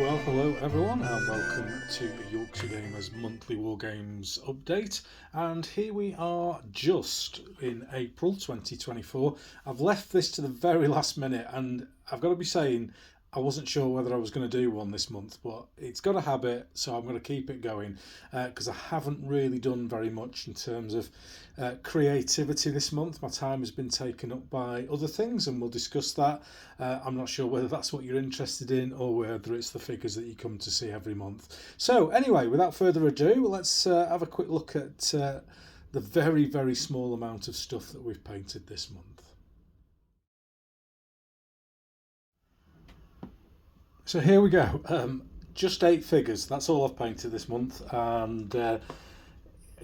Well, hello everyone, and welcome to Yorkshire Gamer's monthly Wargames update. And here we are, just in April 2024. I've left this to the very last minute, and I've got to be saying, I wasn't sure whether I was going to do one this month, but it's got a habit, so I'm going to keep it going because I haven't really done very much in terms of creativity this month. My time has been taken up by other things, and we'll discuss that. I'm not sure whether that's what you're interested in or whether it's the figures that you come to see every month. So anyway, without further ado, let's have a quick look at the very, very small amount of stuff that we've painted this month. So here we go, just 8 figures, that's all I've painted this month, and a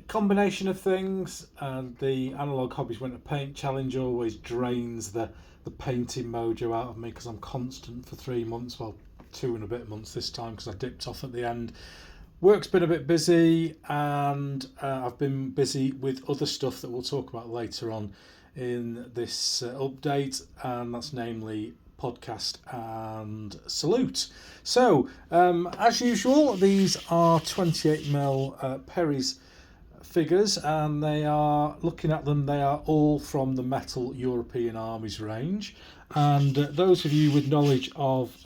combination of things. The Analog Hobbies Winter Paint Challenge always drains the painting mojo out of me because I'm constant for 3 months, well 2 and a bit months this time because I dipped off at the end. Work's been a bit busy, and I've been busy with other stuff that we'll talk about later on in this update, and that's namely podcast and salute. So as usual, these are 28mm Perry's figures, and they are, looking at them, they are all from the Metal European Armies range. And those of you with knowledge of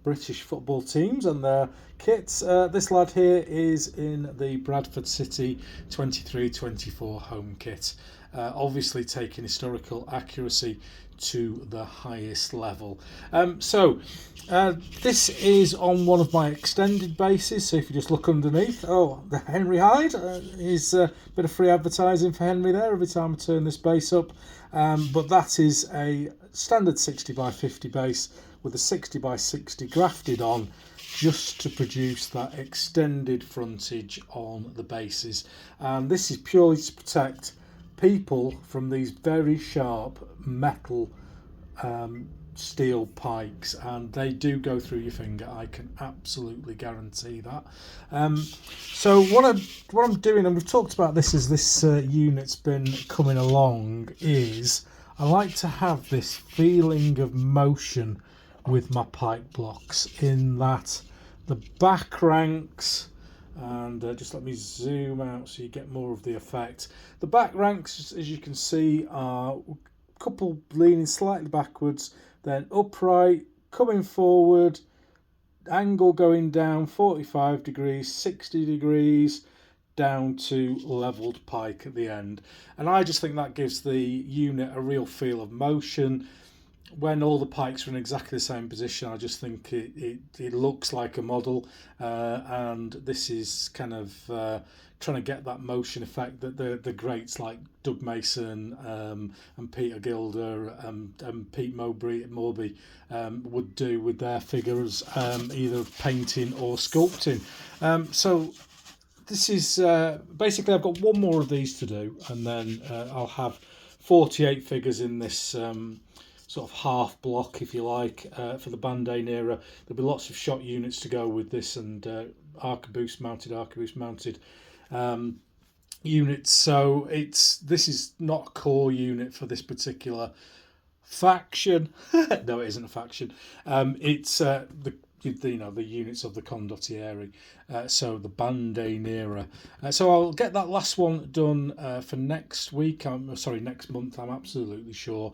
British football teams and their kits, this lad here is in the Bradford City 23-24 home kit, obviously taking historical accuracy to the highest level. This is on one of my extended bases, so if you just look underneath, the Henry Hyde is a bit of free advertising for Henry there every time I turn this base up, but that is a standard 60x50 base with a 60x60 grafted on, just to produce that extended frontage on the bases. And this is purely to protect people from these very sharp metal steel pikes, and they do go through your finger, I can absolutely guarantee that. So what I'm doing, and we've talked about this as this unit's been coming along, is I like to have this feeling of motion with my pike blocks, in that the back ranks, and just let me zoom out so you get more of the effect. The back ranks, as you can see, are a couple leaning slightly backwards, then upright, coming forward, angle going down 45 degrees, 60 degrees, down to levelled pike at the end. And I just think that gives the unit a real feel of motion. When all the pikes are in exactly the same position, I just think it looks like a model, and this is kind of trying to get that motion effect that the greats like Doug Mason and Peter Gilder and Pete Morby would do with their figures, either painting or sculpting. So this is basically, I've got one more of these to do, and then I'll have 48 figures in this sort of half block, if you like, for the Bandane era. There'll be lots of shot units to go with this, and arquebus mounted units. So this is not a core unit for this particular faction. No, it isn't a faction. It's the units of the Condottieri, so the Bandane era. So I'll get that last one done for next week. Next month, I'm absolutely sure.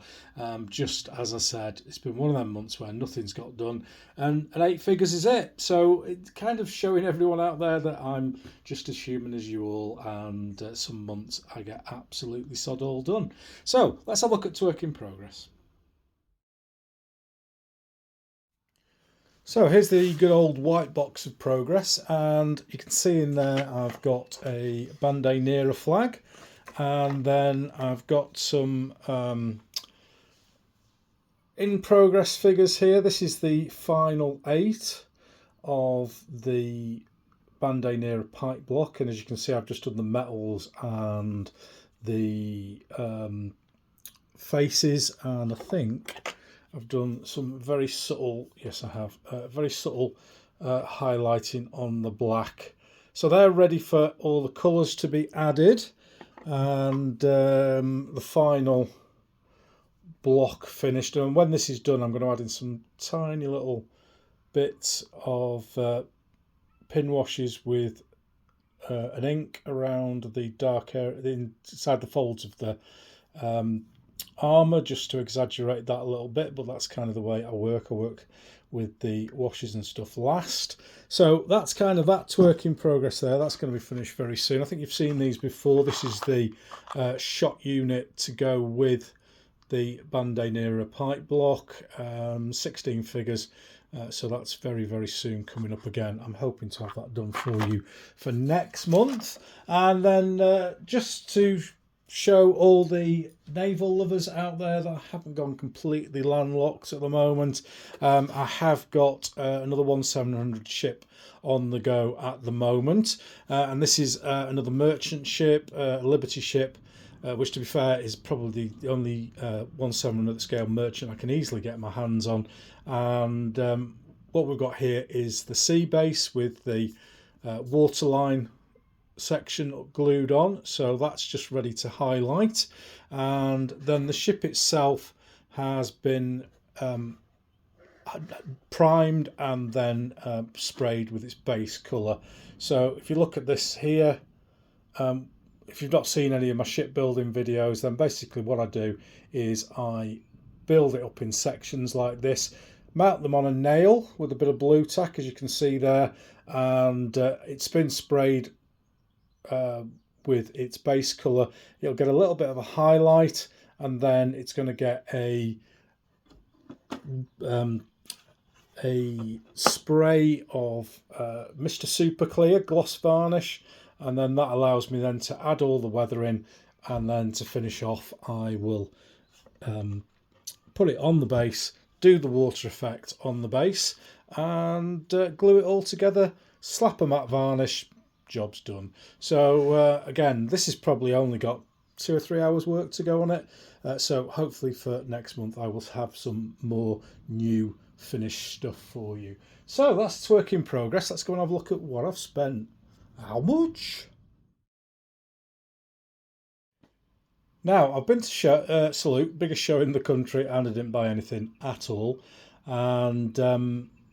Just as I said, it's been one of them months where nothing's got done, and 8 figures is it. So it's kind of showing everyone out there that I'm just as human as you all, and some months I get absolutely sod all done. So let's have a look at work in progress. So here's the good old white box of progress, and you can see in there I've got a Bandane era flag, and then I've got some in progress figures here. This is the final 8 of the Bandane era pike block, and as you can see, I've just done the metals and the faces, and I think I've done some very subtle, yes I have, very subtle highlighting on the black. So they're ready for all the colours to be added, and the final block finished. And when this is done, I'm going to add in some tiny little bits of pin washes with an ink around the dark area inside the folds of the armour, just to exaggerate that a little bit, but that's kind of the way I work with the washes and stuff last. So that's kind of that's work in progress there. That's going to be finished very soon. I think you've seen these before. This is the shot unit to go with the Bandai pipe block, 16 figures. So that's very, very soon coming up again. I'm hoping to have that done for you for next month. And then just to show all the naval lovers out there that haven't gone completely landlocked at the moment, I have got another 1700 ship on the go at the moment. And this is another merchant ship, Liberty ship, which to be fair is probably the only 1700 scale merchant I can easily get my hands on. And what we've got here is the sea base with the waterline section glued on, so that's just ready to highlight. And then the ship itself has been primed and then sprayed with its base colour. So if you look at this here, if you've not seen any of my shipbuilding videos, then basically what I do is I build it up in sections like this, mount them on a nail with a bit of blue tack, as you can see there, and it's been sprayed with its base colour. You'll get a little bit of a highlight, and then it's going to get a spray of Mr. Super Clear gloss varnish, and then that allows me then to add all the weathering, and then to finish off I will put it on the base, do the water effect on the base, and glue it all together, slap a matte varnish, job's done. So again, this has probably only got 2 or 3 hours work to go on it, so hopefully for next month I will have some more new finished stuff for you. So that's work in progress. Let's go and have a look at what I've spent. How much? Now, I've been to Salute, biggest show in the country, and I didn't buy anything at all. And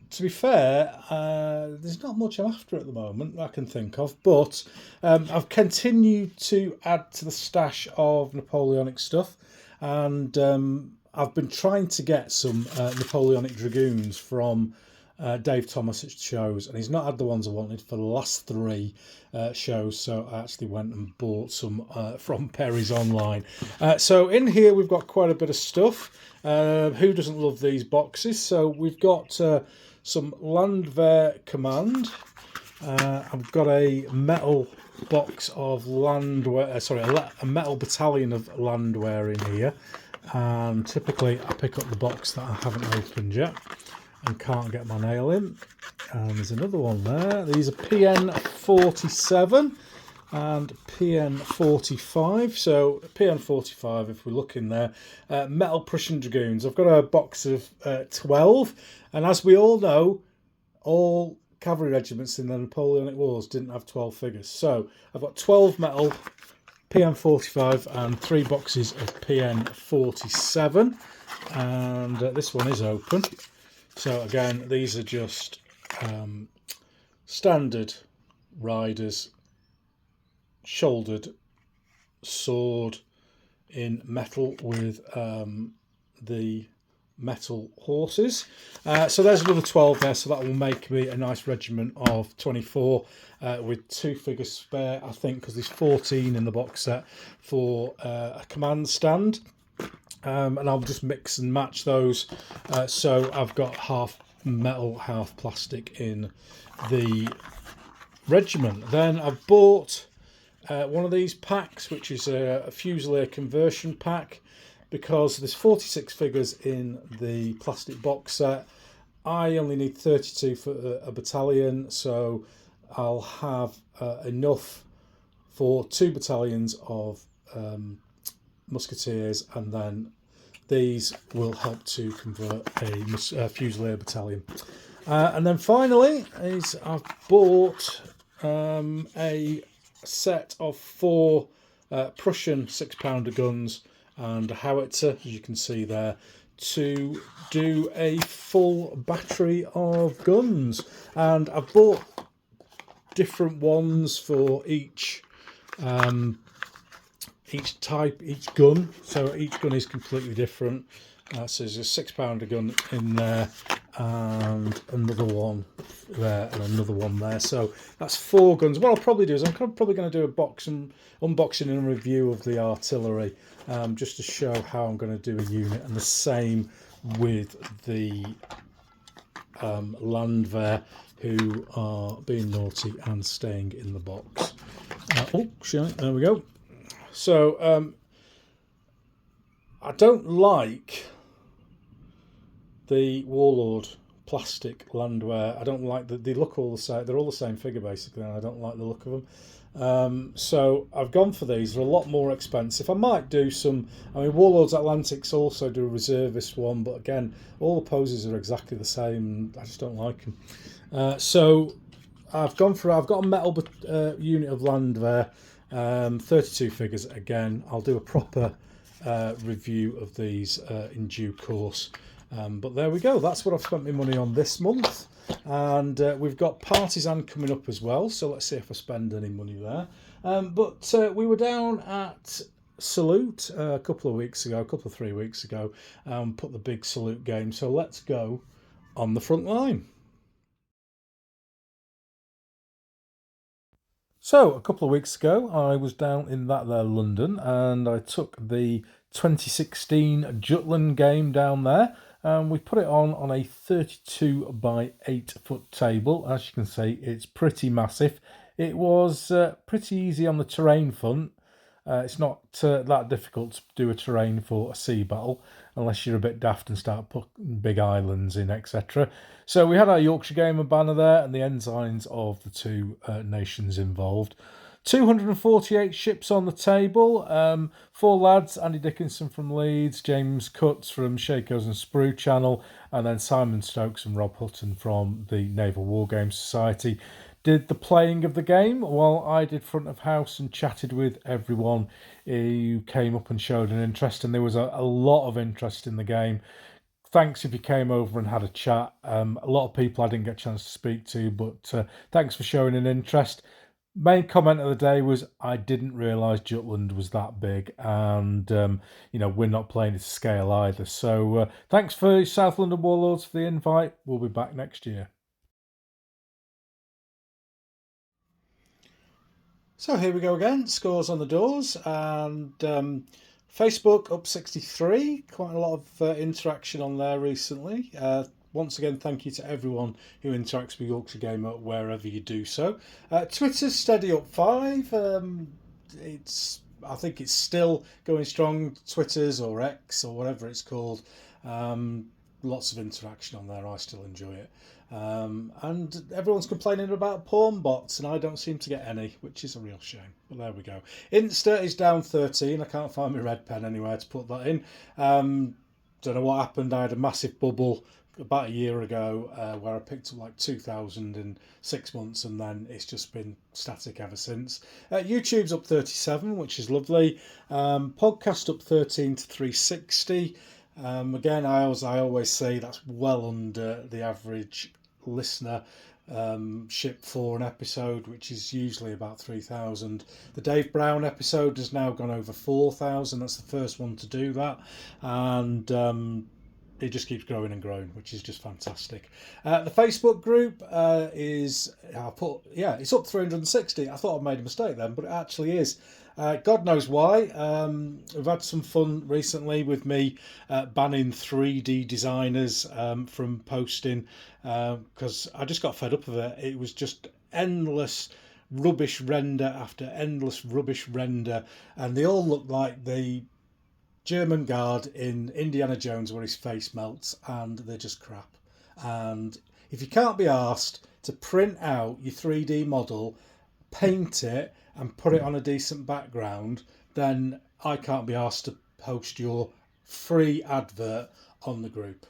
to be fair, there's not much I'm after at the moment I can think of, but I've continued to add to the stash of Napoleonic stuff, and I've been trying to get some Napoleonic Dragoons from Dave Thomas at shows, and he's not had the ones I wanted for the last 3 shows, so I actually went and bought some from Perry's online. So in here we've got quite a bit of stuff. Who doesn't love these boxes? So we've got some Landwehr Command. I've got a metal box of Landwehr, a metal battalion of Landwehr in here, and typically I pick up the box that I haven't opened yet and can't get my nail in. And there's another one there. These are PN47 and PN45. So PN45, if we look in there, metal Prussian Dragoons. I've got a box of 12, and as we all know, all cavalry regiments in the Napoleonic Wars didn't have 12 figures. So I've got 12 metal PN45 and 3 boxes of PN47, and this one is open. So again, these are just standard riders, shouldered sword in metal with the metal horses. So there's another 12 there, so that will make me a nice regiment of 24 with 2 figures spare, I think, because there's 14 in the box set for a command stand. And I'll just mix and match those, so I've got half metal, half plastic in the regiment. Then I've bought one of these packs, which is a Fusilier conversion pack, because there's 46 figures in the plastic box set. I only need 32 for a battalion, so I'll have enough for 2 battalions of musketeers, and then these will help to convert a Fusilier battalion. And then finally is I've bought a set of 4 Prussian 6-pounder guns and a howitzer, as you can see there, to do a full battery of guns, and I've bought different ones for each type, each gun. So each gun is completely different. So there's a £6 gun in there, and another one there, and another one there. So that's 4 guns. What I'll probably do is I'm probably going to do a unboxing and review of the artillery, just to show how I'm going to do a unit, and the same with the Landwehr, who are being naughty and staying in the box. There we go. So I don't like the Warlord plastic Landwehr. I don't like that they look all the same. They're all the same figure basically, and I don't like the look of them. So I've gone for these. They're a lot more expensive. I might do some. I mean, Warlords Atlantics also do a reservist one, but again, all the poses are exactly the same. I just don't like them. So I've got a metal unit of Landwehr, 32 figures. Again, I'll do a proper review of these in due course. But there we go. That's what I've spent my money on this month. And we've got Partizan coming up as well. So let's see if I spend any money there. But we were down at Salute a couple of 3 weeks ago. Put the big Salute game. So let's go on the front line. So a couple of weeks ago, I was down in that there London, and I took the 2016 Jutland game down there. We put it on a 32 by 8 foot table. As you can see, it's pretty massive. It was pretty easy on the terrain front. It's not that difficult to do a terrain for a sea battle, unless you're a bit daft and start putting big islands in, etc. So we had our Yorkshire Gamer banner there and the ensigns of the two nations involved. 248 ships on the table, 4 lads, Andy Dickinson from Leeds, James Cutts from Shakos and Sprue channel, and then Simon Stokes and Rob Hutton from the Naval Wargames Society did the playing of the game, while I did front of house and chatted with everyone who came up and showed an interest, and there was a lot of interest in the game. Thanks if you came over and had a chat. A lot of people I didn't get a chance to speak to, but thanks for showing an interest. Main comment of the day was I didn't realise Jutland was that big, and we're not playing it to scale either. So thanks for South London Warlords for the invite. We'll be back next year. So here we go again, scores on the doors, and Facebook up 63, quite a lot of interaction on there recently. Once again, thank you to everyone who interacts with Yorkshire Gamer wherever you do so. Twitter's steady up 5. I think it's still going strong. Twitter's or X or whatever it's called. Lots of interaction on there. I still enjoy it. And everyone's complaining about porn bots, and I don't seem to get any, which is a real shame. But there we go. Insta is down 13. I can't find my red pen anywhere to put that in. Don't know what happened. I had a massive bubble about a year ago where I picked up like 2,000 in 6 months, and then it's just been static ever since. YouTube's up 37, which is lovely. Podcast up 13 to 360. Again, I always say that's well under the average listener ship for an episode, which is usually about 3,000. The Dave Brown episode has now gone over 4,000. That's the first one to do that, and it just keeps growing and growing, which is just fantastic. The Facebook group it's up 360. I thought I'd made a mistake then, but it actually is. God knows why. We've had some fun recently with me banning 3D designers from posting, because I just got fed up of it. It was just endless rubbish render after endless rubbish render, and they all look like the German guard in Indiana Jones where his face melts, and they're just crap. And if you can't be arsed to print out your 3D model, paint it and put it on a decent background, then I can't be asked to post your free advert on the group.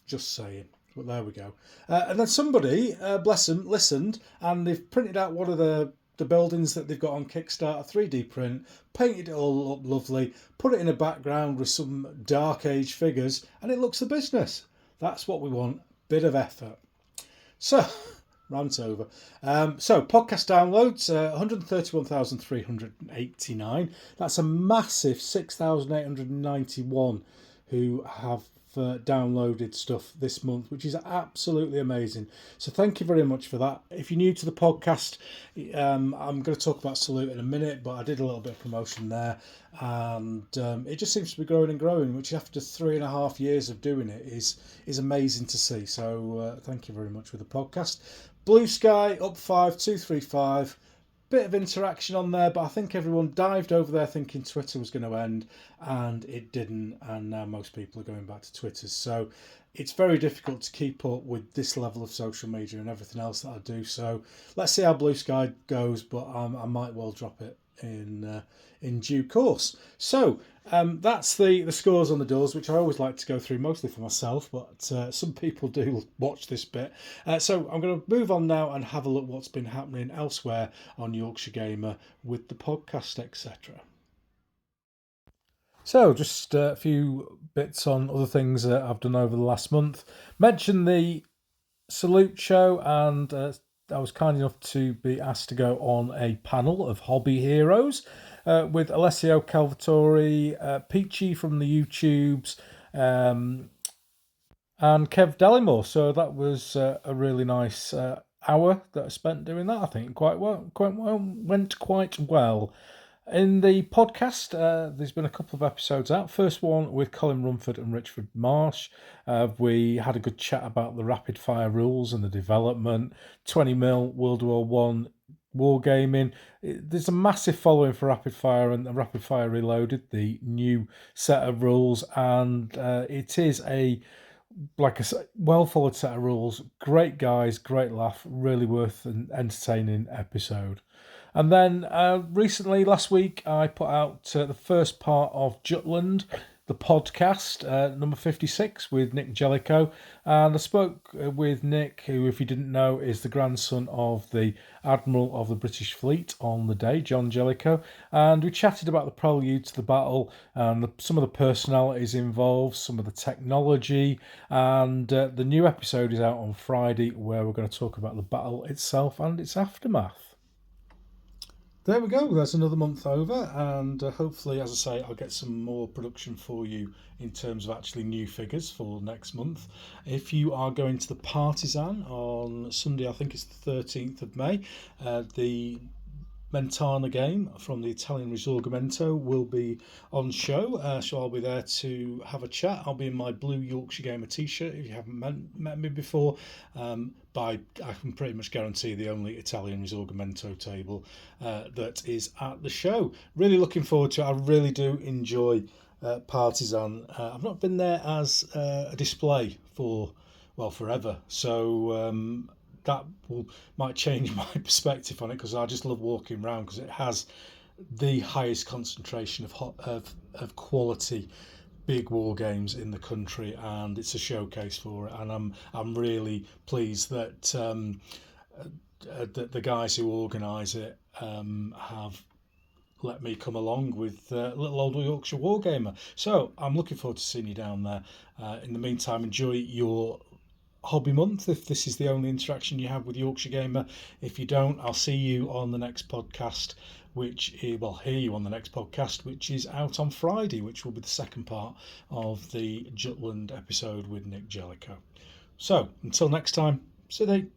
Just saying. But there we go. And then somebody, bless them, listened, and they've printed out one of the the buildings that they've got on Kickstarter, 3D print, painted it all up lovely, put it in a background with some dark age figures, and it looks the business. That's what we want. Bit of effort. So, rant over. So, podcast downloads, 131,389. That's a massive 6,891 who have downloaded stuff this month, which is absolutely amazing. So thank you very much for that. If you're new to the podcast, I'm going to talk about Salute in a minute, but I did a little bit of promotion there, and it just seems to be growing and growing, which after 3.5 years of doing it is amazing to see. So thank you very much for the podcast. Blue Sky up 5235. Bit of interaction on there, but I think everyone dived over there thinking Twitter was going to end, and it didn't, and now most people are going back to Twitter. So it's very difficult to keep up with this level of social media and everything else that I do. So let's see how Blue Sky goes, but I might well drop it in due course. So that's the scores on the doors, which I always like to go through, mostly for myself, but some people do watch this bit. So I'm going to move on now and have a look what's been happening elsewhere on Yorkshire Gamer with the podcast, etc. So just a few bits on other things that I've done over the last month. Mentioned the Salute show, and I was kind enough to be asked to go on a panel of hobby heroes with Alessio Calvatori, Peachy from the YouTubes, and Kev Delimore. So that was a really nice hour that I spent doing that. I think went quite well. In the podcast, there's been a couple of episodes out. First one with Colin Rumford and Richard Marsh. We had a good chat about the rapid fire rules and the development, 20mm World War One wargaming. There's a massive following for Rapid Fire and Rapid Fire Reloaded, the new set of rules, and it is a well followed set of rules. Great guys, great laugh, really worth an entertaining episode. And then recently, last week, I put out the first part of Jutland, the podcast, number 56, with Nick Jellicoe. And I spoke with Nick, who, if you didn't know, is the grandson of the Admiral of the British Fleet on the day, John Jellicoe. And we chatted about the prelude to the battle and some of the personalities involved, some of the technology. And the new episode is out on Friday, where we're going to talk about the battle itself and its aftermath. There we go, that's another month over, and hopefully, as I say, I'll get some more production for you in terms of actually new figures for next month. If you are going to the Partizan on Sunday, I think it's the 13th of May, the Mentana game from the Italian Risorgimento will be on show, so I'll be there to have a chat. I'll be in my blue Yorkshire Gamer t-shirt if you haven't met me before. I can pretty much guarantee the only Italian Risorgimento table that is at the show. Really looking forward to it. I really do enjoy Partizan. I've not been there as a display for, well, forever, so that might change my perspective on it, because I just love walking around, because it has the highest concentration of quality big war games in the country, and it's a showcase for it. And I'm really pleased that the guys who organise it have let me come along with little old Yorkshire Wargamer. So I'm looking forward to seeing you down there. In the meantime, enjoy your hobby month if this is the only interaction you have with Yorkshire Gamer. If you don't, I'll see you on the next podcast, hear you on the next podcast, which is out on Friday, which will be the second part of the Jutland episode with Nick Jellicoe. So until next time, Sithee.